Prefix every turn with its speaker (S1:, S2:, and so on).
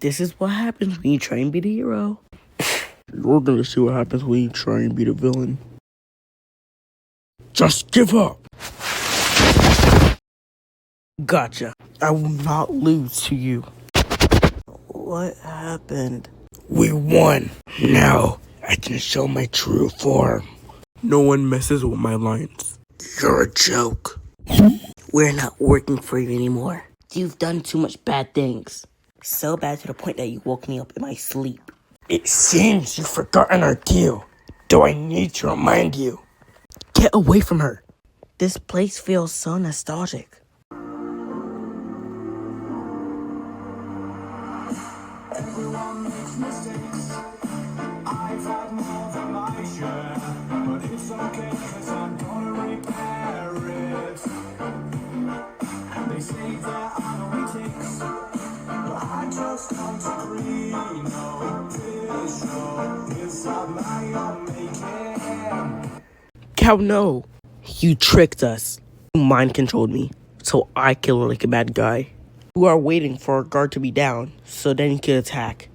S1: This is what happens when you try and be the hero.
S2: You're gonna see what happens when you try and be the villain. Just give up!
S1: Gotcha. I will not lose to you. What happened?
S2: We won! Now I can show my true form. No one messes with my lines. You're a joke.
S1: We're not working for you anymore. You've done too much bad things. So bad to the point that you woke me up in my sleep.
S2: It seems you've forgotten our deal. Do I need to remind you?
S1: Get away from her. This place feels so nostalgic.
S3: Everyone makes mistakes. I've had more than my share, but it's okay, cause I'm gonna repair it. They say that I know it takes, but I just don't agree. No, this show is a lie I'm making.
S1: Cow, no. You tricked us. You mind controlled me, so I killed like a bad guy. We are waiting for our guard to be down, so then you can attack.